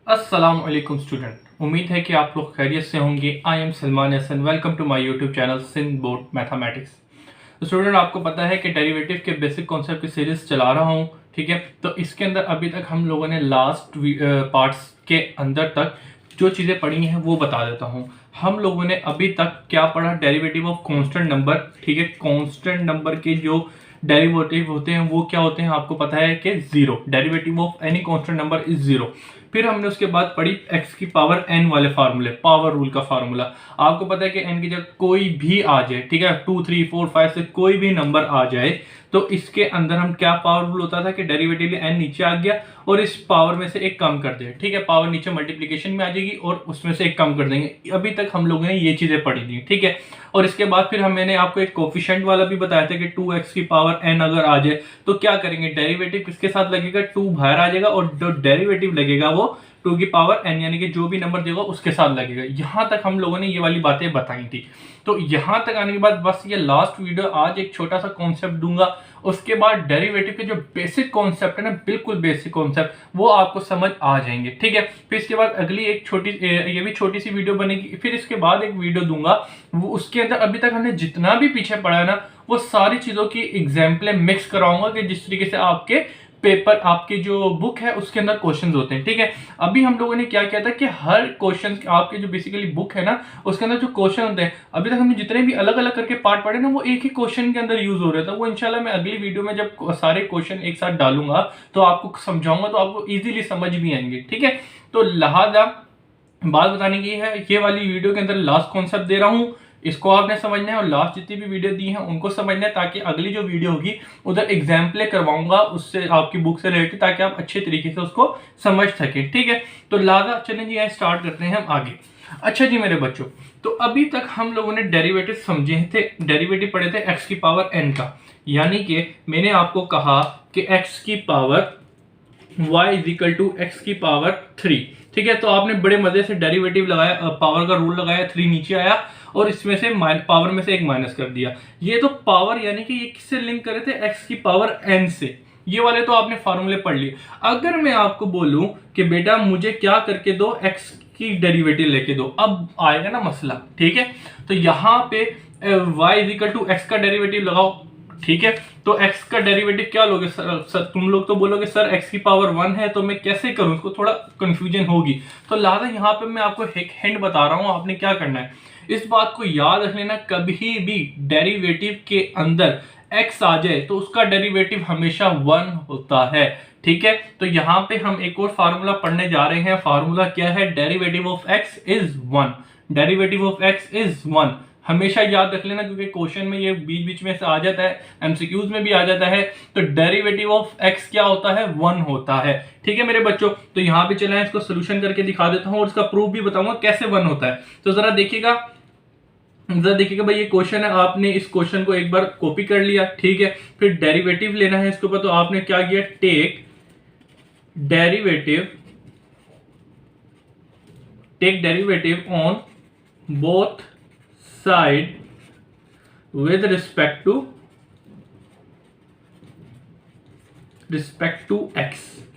अस्सलाम वालेकुम स्टूडेंट, उम्मीद है कि आप लोग खैरियत से होंगे। I am Salman Hasan, welcome to my YouTube channel Sindh board mathematics. तो स्टूडेंट, आपको पता है कि डेरिवेटिव के बेसिक कॉन्सेप्ट की सीरीज चला रहा हूँ, ठीक है। तो इसके अंदर अभी तक हम लोगों ने लास्ट पार्ट्स के अंदर तक जो चीज़ें पढ़ी हैं वो बता देता हूँ। हम लोगों ने अभी तक क्या पढ़ा? डेरिवेटिव ऑफ कांस्टेंट नंबर, ठीक है। कांस्टेंट नंबर के जो डेरिवेटिव होते हैं वो क्या होते हैं, आपको पता है कि zero. Derivative of any constant number is zero. फिर हमने उसके बाद पढ़ी x की पावर n वाले फार्मूले, पावर रूल का फार्मूला। आपको पता है कि n की जगह कोई भी आ जाए, ठीक है, 2 3 4 5 से कोई भी नंबर आ जाए तो इसके अंदर हम क्या पावर रूल होता था कि डेरिवेटिव n नीचे आ गया और इस पावर में से एक कम कर दिया, ठीक है। पावर नीचे मल्टीप्लीकेशन में आ जाएगी और उसमें से एक कम कर देंगे। अभी तक हम लोगों ने ये चीजें पढ़ी थी, ठीक है। और इसके बाद फिर मैंने आपको एक कोफिशिएंट वाला भी बताया था कि 2x की पावर n अगर आ जाए तो क्या करेंगे, डेरिवेटिव किसके साथ लगेगा, 2 बाहर आ जाएगा और जो डेरिवेटिव लगेगा वो 2 की पावर n यानी कि जो भी नंबर देगा उसके साथ लगेगा। यहां तक हम लोगों ने ये वाली बातें बताई थी। तो यहां तक आने के बाद बस ये लास्ट वीडियो, आज एक छोटा सा कॉन्सेप्ट दूंगा, उसके बाद डेरिवेटिव के जो बेसिक कॉन्सेप्ट है ना, बिल्कुल बेसिक कॉन्सेप्ट, वो आपको समझ आ जाएंगे, ठीक है। फिर इसके बाद अगली एक छोटी, ये भी छोटी सी वीडियो बनेगी। फिर इसके बाद एक वीडियो दूंगा, वो उसके अंदर अभी तक हमने जितना भी पीछे पढ़ा है ना, वो सारी चीजों की एग्जाम्पलें मिक्स कराऊंगा कि जिस तरीके से आपके पेपर, आपकी जो बुक है उसके अंदर क्वेश्चंस होते हैं, ठीक है। अभी हम लोगों ने क्या किया था कि हर क्वेश्चन, आपके जो बेसिकली बुक है ना उसके अंदर जो क्वेश्चन होते हैं, अभी तक हमने जितने भी अलग अलग करके पार्ट पढ़े ना, वो एक ही क्वेश्चन के अंदर यूज हो रहा था। वो इंशाल्लाह मैं अगली वीडियो में जब सारे क्वेश्चन एक साथ डालूंगा तो आपको समझाऊंगा, तो आपको इजीली समझ भी आएंगे, ठीक है। तो लिहाजा बात बताने की है, ये वाली वीडियो के अंदर लास्ट कॉन्सेप्ट दे रहा हूं, इसको आपने समझना है और लास्ट जितनी भी वीडियो दी है उनको समझना है, ताकि अगली जो वीडियो होगी उधर एग्जाम्पलें करवाऊंगा उससे, आपकी बुक से रिलेटेड, ताकि आप अच्छे तरीके से उसको समझ सकें, ठीक है। तो लाजा चलें जी, स्टार्ट करते हैं हम आगे। अच्छा जी मेरे बच्चों, तो अभी तक हम लोगों ने डेरिवेटिव समझे थे, डेरिवेटिव पढ़े थे x की पावर n का, यानी कि मैंने आपको कहा कि x की power y is equal to x की पावर 3, ठीक है। तो आपने बड़े मजे से डेरिवेटिव लगाया, पावर का रूल लगाया, 3 नीचे आया और इसमें से पावर में से एक माइनस कर दिया। ये तो पावर, यानी कि ये किससे लिंक करे थे, x की पावर n से। ये वाले तो आपने फार्मूले पढ़ लिए। अगर मैं आपको बोलूं कि बेटा मुझे क्या करके दो, x की डेरिवेटिव लेके दो, अब आएगा ना मसला, ठीक है। तो यहां पे y is equal to x का डेरिवेटिव लगाओ, ठीक है। तो x का डेरिवेटिव क्या लोगे सर, तुम लोग तो बोलोगे सर x की पावर 1 है, तो मैं कैसे करूं, इसको थोड़ा कंफ्यूजन होगी। तो लिहाजा यहाँ पे मैं आपको एक हिंट बता रहा हूं, आपने क्या करना है, इस बात को याद रख लेना, कभी भी डेरिवेटिव के अंदर x आ जाए तो उसका डेरिवेटिव हमेशा 1 होता है, ठीक है। तो यहाँ पे हम एक और फार्मूला पढ़ने जा रहे हैं। फार्मूला क्या है, derivative of x is 1। Derivative of x is 1 हमेशा याद रख लेना, क्योंकि क्वेश्चन में ये बीच बीच में से आ जाता है, एमसीक्यूज में भी आ जाता है। तो डेरिवेटिव ऑफ x क्या होता है, 1 होता है, ठीक है मेरे बच्चों। तो यहाँ पे चला, इसको सोल्यूशन करके दिखा देता हूँ और इसका प्रूफ भी बताऊंगा कैसे 1 होता है। तो जरा देखिएगा भाई, ये क्वेश्चन है, आपने इस क्वेश्चन को एक बार कॉपी कर लिया, ठीक है। फिर डेरिवेटिव लेना है इसके ऊपर, तो आपने क्या किया, take derivative on both side with respect to x,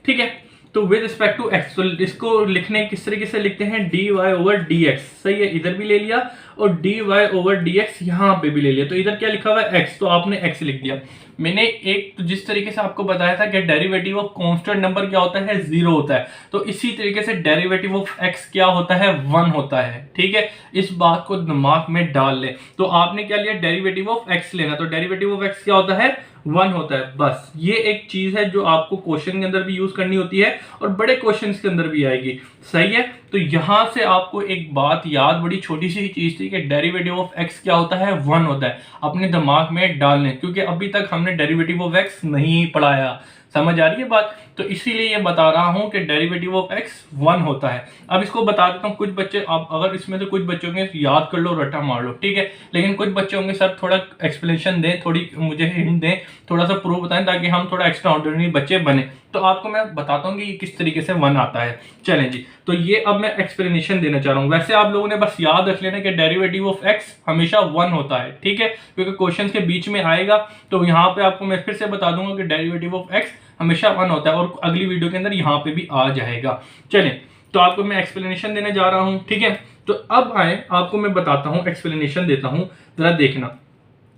ठीक है। तो with respect to x, तो इसको लिखने किस तरीके से लिखते हैं, dy over dx, सही है, इधर भी ले लिया और dy over dx यहां पे भी ले लिया। तो इधर क्या लिखा हुआ है, x, तो आपने x लिख दिया। मैंने एक तो जिस तरीके से आपको बताया था कि डेरिवेटिव ऑफ कांस्टेंट नंबर क्या होता है, 0 होता है, तो इसी तरीके से डेरिवेटिव ऑफ x क्या होता है, 1 होता है, ठीक है। इस बात को दिमाग में डाल ले। तो आपने क्या लिया, डेरिवेटिव ऑफ x लेना, तो डेरिवेटिव ऑफ x क्या होता है, 1 होता है। बस ये एक चीज है जो आपको क्वेश्चन के अंदर भी यूज करनी होती है और बड़े क्वेश्चंस के अंदर भी आएगी, सही है। तो यहां से आपको एक बात याद, बड़ी छोटी सी चीज थी कि डेरिवेटिव ऑफ x क्या होता है, 1 होता है, अपने दिमाग में डाल लें, क्योंकि अभी तक हमने डेरिवेटिव ऑफ x नहीं पढ़ाया। समझ आ रही है बात? तो इसीलिए ये बता रहा हूं कि डेरिवेटिव ऑफ x 1 होता है। अब इसको बता देता हूं, कुछ बच्चे, आप अगर इसमें से कुछ बच्चों के याद कर लो, रट्टा मार लो, ठीक है, लेकिन कुछ बच्चे होंगे सर थोड़ा एक्सप्लेनेशन दें, थोड़ी मुझे हिंट दें, थोड़ा सा प्रूफ बताएं, ताकि हम थोड़ा एक्स्ट्रा ऑर्डिनरी बच्चे बने। तो आपको मैं बताता हूँ कि ये किस तरीके से 1 आता है। चलें जी, तो ये अब मैं एक्सप्लेनेशन देना चाह रहा हूँ। वैसे आप लोगों ने बस याद रख लेना कि डेरिवेटिव ऑफ x हमेशा 1 होता है, ठीक है, क्योंकि क्वेश्चन के बीच में आएगा। तो यहाँ पे आपको मैं फिर से बता दूंगा कि डेरिवेटिव ऑफ x हमेशा 1 होता है और अगली वीडियो के अंदर यहाँ पे भी आ जाएगा। चलें, तो आपको मैं एक्सप्लेनेशन देने जा रहा हूं, ठीक है। तो अब आए आपको मैं बताता हूं, एक्सप्लेनेशन देता हूं, जरा देखना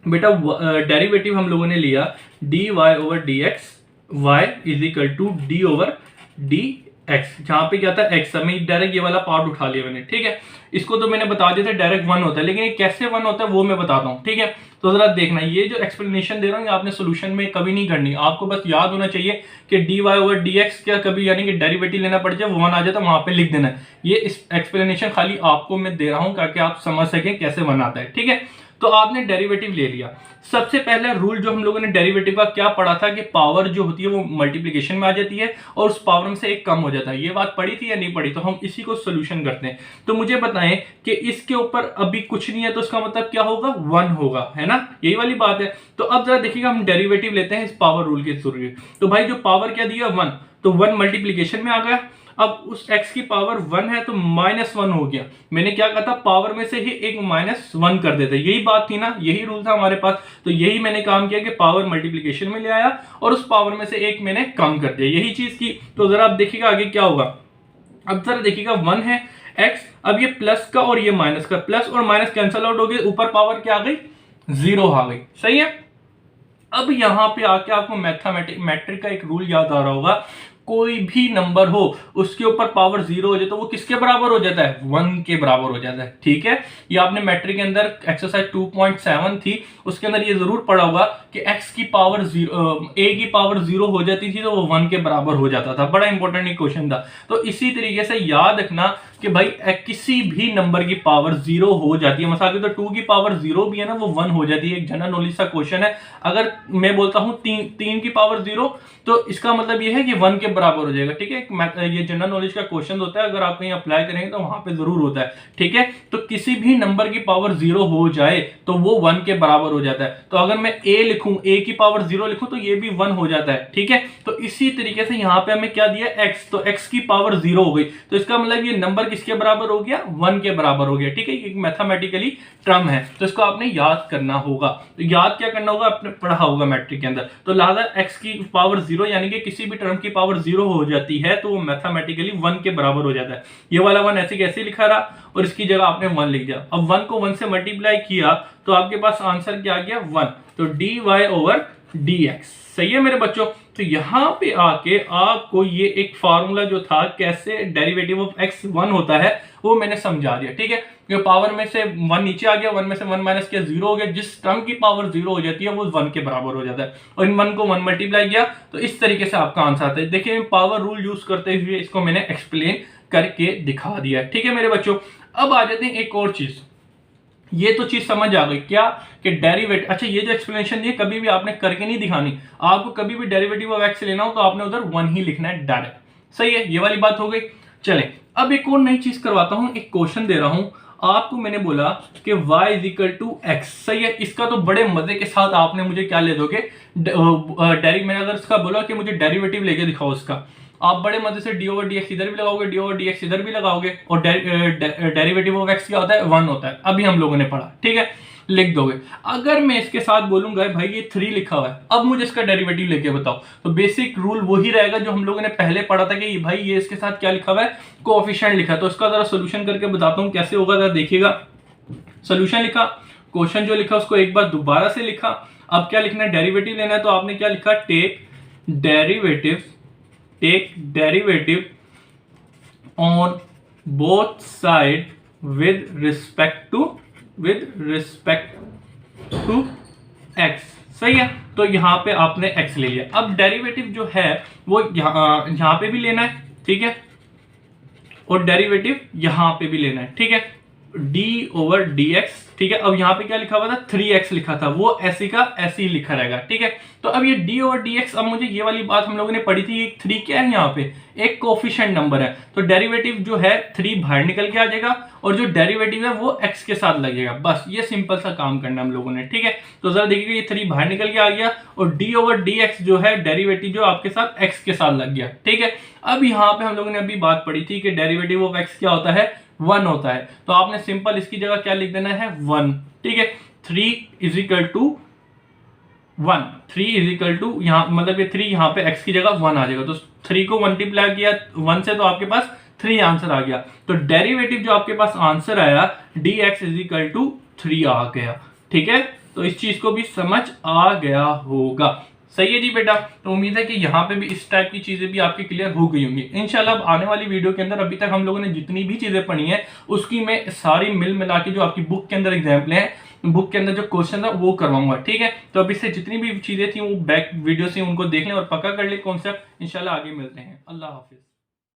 बेटा। डेरिवेटिव हम लोगों ने लिया d y over d x, y is equal to d over d x, जहां पे क्या था एक्स, मैं डायरेक्ट ये वाला पार्ट उठा लिया मैंने, ठीक है। इसको तो मैंने बता दिया था डायरेक्ट वन होता है, लेकिन ये कैसे वन होता है वो मैं बताता हूं, ठीक है। तो जरा देखना, ये जो एक्सप्लेनेशन दे रहा हूँ आपने सोल्यूशन में कभी नहीं करनी, आपको बस याद होना चाहिए कि d y over d x क्या कभी यानी कि डेरिवेटिव लेना पड़ जाए, वन आ जाए तो वहां पे लिख देना है। ये इस एक्सप्लेनेशन खाली आपको मैं दे रहा हूं ताकि आप समझ सकें कैसे वन आता है, ठीक है। तो आपने डेरिवेटिव ले लिया, सबसे पहला रूल जो हम लोगों ने डेरिवेटिव का क्या पढ़ा था कि पावर जो होती है वो मल्टीप्लिकेशन में आ जाती है और उस पावर में से एक कम हो जाता है। ये बात पढ़ी थी या नहीं पढ़ी? तो हम इसी को सोल्यूशन करते हैं। तो मुझे बताएं कि इसके ऊपर अभी कुछ नहीं है तो इसका मतलब क्या होगा, वन होगा, है ना, यही वाली बात है। तो अब जरा देखिएगा, हम डेरिवेटिव लेते हैं इस पावर रूल के थ्रू। तो भाई जो पावर क्या दिया, वन, तो वन मल्टीप्लीकेशन में आ गया। अब उस x की पावर 1 है तो -1 हो गया। मैंने क्या कहा था, पावर में से ही एक -1 कर देते, यही बात थी ना, यही रूल था हमारे पास। तो यही मैंने काम किया कि पावर मल्टीप्लिकेशन में ले आया और उस पावर में से एक मैंने कम कर दिया, यही चीज की। तो जरा आप देखिएगा आगे क्या होगा। अब जरा देखिएगा 1 है x, अब ये प्लस का और ये माइनस का, प्लस और माइनस कैंसल आउट हो गए, ऊपर पावर क्या आ गई, 0 आ गई, सही है। अब यहां पे आके आपको मैट्रिक का एक रूल याद आ रहा होगा, कोई भी नंबर हो उसके ऊपर पावर 0 हो जाए तो वो किसके बराबर हो जाता है, 1 के बराबर हो जाता है, ठीक है। ये आपने मैट्रिक के अंदर एक्सरसाइज 2.7 थी, उसके अंदर ये जरूर पढ़ा होगा कि x की पावर 0, a की पावर 0 हो जाती थी तो वो 1 के बराबर हो जाता था। बड़ा इंपॉर्टेंट क्वेश्चन था। तो इसी तरीके से याद रखना कि भाई किसी भी नंबर की पावर 0 हो जाती है, मसाल के तो 2 की पावर 0 भी है ना, वो 1 हो जाती है। एक जनरल नॉलेज का क्वेश्चन है। अगर मैं बोलता हूं 3 की पावर 0 तो इसका मतलब ये है कि 1 के बराबर हो जाएगा, ठीक है। ये जनरल नॉलेज का क्वेश्चन होता है, अगर आप कहीं अप्लाई करेंगे तो वहां पे जरूर होता है, ठीक है। तो किसी भी नंबर की पावर 0 हो जाए तो वो 1 के बराबर हो जाता है। तो अगर मैं a लिखूं, a की पावर 0 लिखूं तो ये भी 1 हो जाता है, ठीक है। तो इसी तरीके से यहां पे हमें क्या दिया, x, तो x की पावर 0 हो गई, तो इसका मतलब ये नंबर किसके बराबर हो गया, 1 के बराबर हो गया, ठीक है। ये मैथमेटिकली टर्म है, तो इसको आपने याद करना होगा। तो याद क्या करना होगा, आपने पढ़ा होगा मैट्रिक के अंदर। तो लिहाजा x की पावर 0 यानी कि किसी भी टर्म की पावर 0 हो जाती है तो वो मैथमेटिकली 1 के बराबर हो जाता है। ये वाला 1 ऐसे कैसे लिखा रहा और इसकी जगह आपने 1 लिख दिया। अब 1 को 1 से मल्टीप्लाई किया तो आपके पास आंसर क्या आ गया, 1। तो d y over d x, सही है मेरे बच्चों। तो यहां पे आके आपको ये एक फार्मूला जो था कैसे डेरिवेटिव ऑफ x 1 होता है वो मैंने समझा दिया, ठीक है। ये पावर में से 1 नीचे आ गया, 1 में से 1 माइनस किया, 0 हो गया। जिस टर्म की पावर 0 हो जाती है वो 1 के बराबर हो जाता है, और इन 1 को 1 मल्टीप्लाई किया तो इस तरीके से आपका आंसर आता है। देखिए पावर रूल यूज करते हुए इसको मैंने एक्सप्लेन करके दिखा दिया, ठीक है मेरे बच्चों। अब आ जाते हैं एक और चीज, ये तो चीज समझ आ गई क्या कि डेरिवेटिव, अच्छा ये जो एक्सप्लेनेशन दी कभी भी आपने करके नहीं दिखानी, आपको कभी भी डेरिवेटिव ऑफ x लेना हो तो आपने उधर 1 ही लिखना है डायरेक्ट, सही है। ये वाली बात हो गई। चलें अब एक और नई चीज करवाता हूं, एक क्वेश्चन दे रहा हूं आपको। मैंने बोला कि y is equal to x, सही है। इसका तो बड़े मजे के साथ आपने मुझे क्या ले दोगे, मैंने अगर इसका बोला कि मुझे डेरिवेटिव लेके दिखाओ इसका, आप बड़े मजे से डी ओवर डी एक्स इधर भी लगाओगे, डी ओवर डी एक्स इधर भी लगाओगे, और डेरिवेटिव ऑफ एक्स क्या होता है, 1 होता है। अभी हम लोगों ने पढ़ा, ठीक है, लिख दोगे। अगर मैं इसके साथ बोलूंगा भाई ये 3 लिखा हुआ है, अब मुझे इसका डेरिवेटिव लेके बताओ, तो बेसिक रूल वही रहेगा जो हम लोगों ने पहले पढ़ा था कि भाई ये इसके साथ क्या लिखा हुआ है, कोएफिशिएंट लिखा है। तो इसका जरा सोल्यूशन करके बताता हूं कैसे होगा, जरा देखिएगा। सोल्यूशन लिखा, क्वेश्चन जो लिखा उसको एक बार दोबारा से लिखा। अब क्या लिखना है, डेरिवेटिव लेना है, तो आपने क्या लिखा, take derivative on both side with respect to x, सही है। तो यहां पे आपने x ले लिया। अब डेरिवेटिव जो है वो यहां पे भी लेना है, ठीक है, और डेरिवेटिव यहां पे भी लेना है, ठीक है, d ओवर डी एक्स, ठीक है। अब यहां पे क्या लिखा हुआ था, 3x लिखा था, वो ऐसी का ऐसी लिखा रहेगा, ठीक है। तो अब ये d ओवर डी एक्स, अब मुझे ये वाली बात हम लोगों ने पढ़ी थी, 3 क्या है यहाँ पे, एक कोएफिशिएंट नंबर है, तो डेरिवेटिव जो है 3 बाहर निकल के आ जाएगा और जो डेरिवेटिव है वो x के साथ लगेगा। बस ये सिंपल सा काम करना हम लोगों ने, ठीक है। तो जरा देखिएगा ये 3 बाहर निकल के आ गया और d ओवर डी एक्स जो है डेरिवेटिव जो आपके साथ x के साथ लग गया, ठीक है। अब यहाँ पे हम लोगों ने अभी बात पढ़ी थी कि डेरिवेटिव ऑफ x क्या होता है, 1 होता है। तो आपने सिंपल इसकी जगह क्या लिख देना है, 1, ठीक है। 3 is equal to 1, 3 is equal to यहाँ मतलब ये 3 यहाँ पे x की जगह 1 आ जाएगा। तो 3 को मल्टीप्लाई किया 1 से तो आपके पास 3 आंसर आ गया। तो डेरिवेटिव जो आपके पास आंसर आया dx इज इक्वल टू 3 आ गया। ठीक है, तो इस चीज को भी समझ आ गया होगा। सही है जी बेटा। तो उम्मीद है कि यहाँ पे भी इस टाइप की चीजें भी आपकी क्लियर हो गई होंगी। इंशाल्लाह अब आने वाली वीडियो के अंदर अभी तक हम लोगों ने जितनी भी चीजें पढ़ी हैं उसकी मैं सारी मिल मिला के जो आपकी बुक के अंदर एग्जाम्पल है, बुक के अंदर जो क्वेश्चन था वो करवाऊंगा। ठीक है, तो अभी से जितनी भी चीजें थी वो बैक वीडियो से उनको देख लें और पक्का कर ले कॉन्सेप्ट। इंशाल्लाह आगे मिलते हैं। अल्लाह हाफिज।